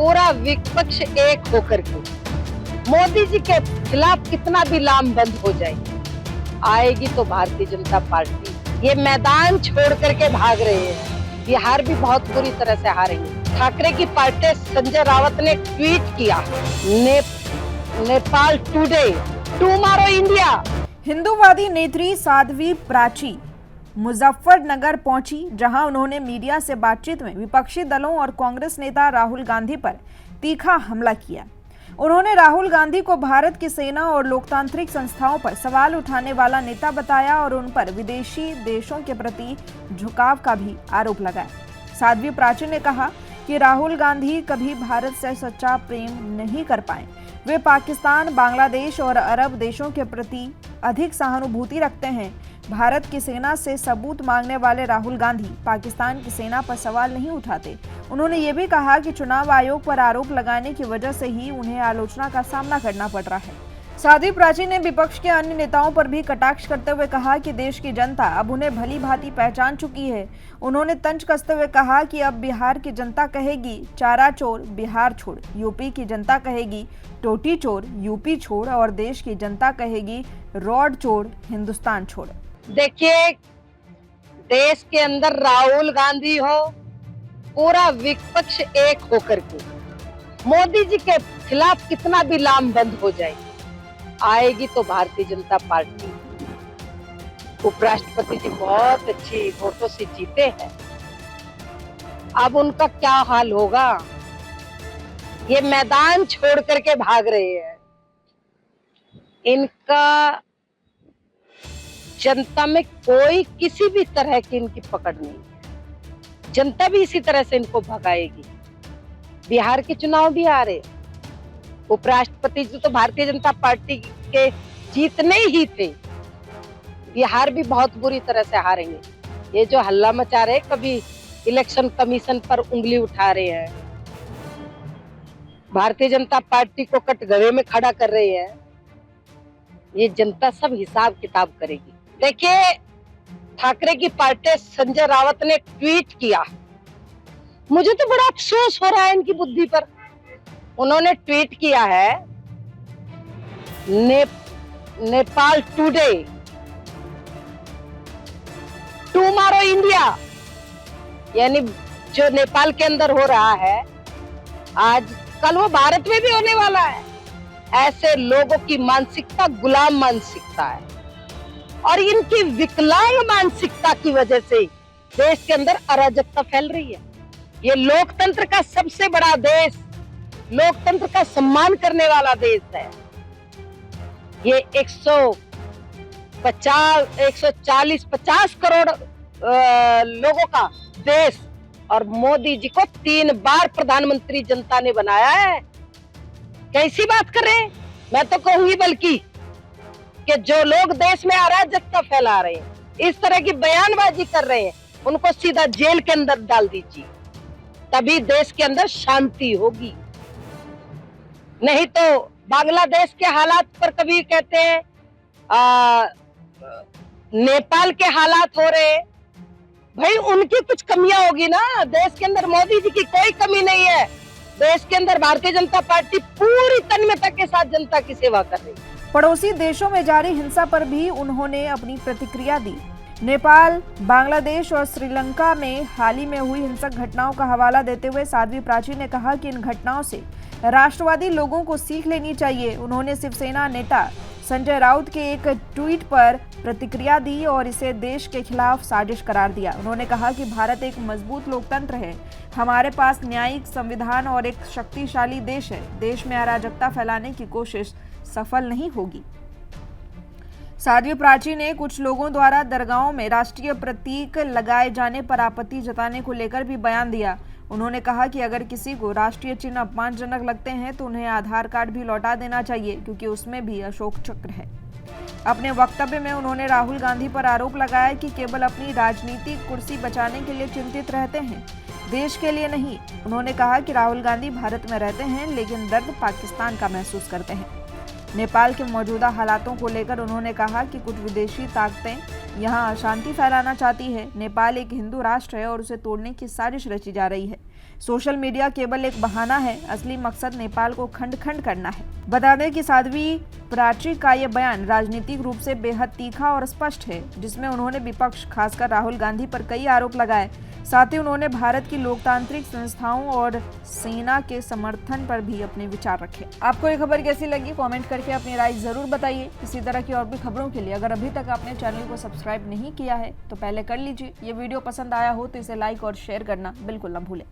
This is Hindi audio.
पूरा विपक्ष एक होकर के मोदी जी के खिलाफ कितना भी लामबंद हो जाए, आएगी तो भारतीय जनता पार्टी। ये मैदान छोड़ करके भाग रहे हैं। बिहार भी बहुत बुरी तरह से हारे हैं। ठाकरे की पार्टी संजय रावत ने ट्वीट किया, नेपाल टुडे, टुमारो इंडिया। हिंदूवादी नेत्री साध्वी प्राची मुजफ्फरनगर पहुंची, जहां उन्होंने मीडिया से बातचीत में विपक्षी दलों और कांग्रेस नेता राहुल गांधी पर तीखा हमला किया। उन्होंने राहुल गांधी को भारत की सेना और लोकतांत्रिक संस्थाओं पर सवाल उठाने वाला नेता बताया और उन पर विदेशी देशों के प्रति झुकाव का भी आरोप लगाया। साध्वी प्राची ने कहा कि राहुल गांधी कभी भारत से सच्चा प्रेम नहीं कर पाए। वे पाकिस्तान, बांग्लादेश और अरब देशों के प्रति अधिक सहानुभूति रखते हैं। भारत की सेना से सबूत मांगने वाले राहुल गांधी पाकिस्तान की सेना पर सवाल नहीं उठाते। उन्होंने ये भी कहा कि चुनाव आयोग पर आरोप लगाने की वजह से ही उन्हें आलोचना का सामना करना पड़ रहा है। साध्वी प्राची ने विपक्ष के अन्य नेताओं पर भी कटाक्ष करते हुए कहा कि देश की जनता अब उन्हें भली भांति पहचान चुकी है। उन्होंने तंज कसते हुए कहा कि अब बिहार की जनता कहेगी चारा चोर बिहार छोड़, यूपी की जनता कहेगी टोटी चोर यूपी छोड़ और देश की जनता कहेगी रॉड चोर हिंदुस्तान छोड़। देखिए, देश के अंदर राहुल गांधी हो, पूरा विपक्ष एक होकर के मोदी जी के खिलाफ कितना भी लामबंद हो जाए, आएगी तो भारतीय जनता पार्टी। उपराष्ट्रपति जी बहुत अच्छी वोटों से जीते हैं। अब उनका क्या हाल होगा? ये मैदान छोड़ करके भाग रहे हैं। इनका जनता में कोई किसी भी तरह की इनकी पकड़ नहीं है। जनता भी इसी तरह से इनको भगाएगी। बिहार के चुनाव भी आ रहे, उपराष्ट्रपति जी तो भारतीय जनता पार्टी के जीतने ही थे। बिहार भी बहुत बुरी तरह से हारेंगे। ये जो हल्ला मचा रहे, कभी इलेक्शन कमीशन पर उंगली उठा रहे हैं, भारतीय जनता पार्टी को कटघरे में खड़ा कर रहे हैं, ये जनता सब हिसाब किताब करेगी। देखिए, ठाकरे की पार्टी संजय रावत ने ट्वीट किया, मुझे तो बड़ा अफसोस हो रहा है इनकी बुद्धि पर। उन्होंने ट्वीट किया है, नेपाल टुडे, टुमारो इंडिया, यानी जो नेपाल के अंदर हो रहा है आज कल वो भारत में भी होने वाला है। ऐसे लोगों की मानसिकता गुलाम मानसिकता है और इनकी विकलांग मानसिकता की वजह से देश के अंदर अराजकता फैल रही है। ये लोकतंत्र का सबसे बड़ा देश, लोकतंत्र का सम्मान करने वाला देश है। ये 140-50 करोड़ लोगों का देश और मोदी जी को 3 बार प्रधानमंत्री जनता ने बनाया है। कैसी बात कर रहे हैं? मैं तो कहूंगी बल्कि कि जो लोग देश में अराजकता फैला रहे हैं, इस तरह की बयानबाजी कर रहे हैं, उनको सीधा जेल के अंदर डाल दीजिए, तभी देश के अंदर शांति होगी। नहीं तो बांग्लादेश के हालात पर कभी कहते हैं नेपाल के हालात हो रहे, भाई उनकी कुछ कमियां होगी ना। देश के अंदर मोदी जी की कोई कमी नहीं है। देश के अंदर भारतीय जनता पार्टी पूरी तन्मयता के साथ जनता की सेवा कर रही है। पड़ोसी देशों में जारी हिंसा पर भी उन्होंने अपनी प्रतिक्रिया दी। नेपाल, बांग्लादेश और श्रीलंका में हाल ही में हुई हिंसक घटनाओं का हवाला देते हुए साध्वी प्राची ने कहा कि इन घटनाओं से राष्ट्रवादी लोगों को सीख लेनी चाहिए। उन्होंने शिवसेना नेता संजय राउत के एक ट्वीट पर प्रतिक्रिया दी और इसे देश के खिलाफ साजिश करार दिया। उन्होंने कहा कि भारत एक मजबूत लोकतंत्र है, हमारे पास न्यायिक संविधान और एक शक्तिशाली देश है। देश में अराजकता फैलाने की कोशिश सफल नहीं होगी। साध्वी प्राची ने कुछ लोगों द्वारा दरगाहों में राष्ट्रीय प्रतीक लगाए जाने पर आपत्ति जताने को लेकर भी बयान दिया। उन्होंने कहा कि अगर किसी को राष्ट्रीय चिन्ह अपमानजनक लगते हैं तो उन्हें आधार कार्ड भी लौटा देना चाहिए, क्योंकि उसमें भी अशोक चक्र है। अपने वक्तव्य में उन्होंने राहुल गांधी पर आरोप लगाया कि केवल अपनी राजनीतिक कुर्सी बचाने के लिए चिंतित रहते हैं, देश के लिए नहीं। उन्होंने कहा कि राहुल गांधी भारत में रहते हैं लेकिन दर्द पाकिस्तान का महसूस करते हैं। नेपाल के मौजूदा हालातों को लेकर उन्होंने कहा कि कुछ विदेशी ताकतें यहां अशांति फैलाना चाहती है। नेपाल एक हिंदू राष्ट्र है और उसे तोड़ने की साजिश रची जा रही है। सोशल मीडिया केवल एक बहाना है, असली मकसद नेपाल को खंड खंड करना है। बता दें कि साध्वी प्राची का ये बयान राजनीतिक रूप से बेहद तीखा और स्पष्ट है, जिसमें उन्होंने विपक्ष खासकर राहुल गांधी पर कई आरोप लगाए। साथ ही उन्होंने भारत की लोकतांत्रिक संस्थाओं और सेना के समर्थन पर भी अपने विचार रखे। आपको ये खबर कैसी लगी, कमेंट करके अपनी राय जरूर बताइए। इसी तरह की और भी खबरों के लिए अगर अभी तक आपने चैनल को सब्सक्राइब नहीं किया है तो पहले कर लीजिए। ये वीडियो पसंद आया हो तो इसे लाइक और शेयर करना बिल्कुल न भूलें।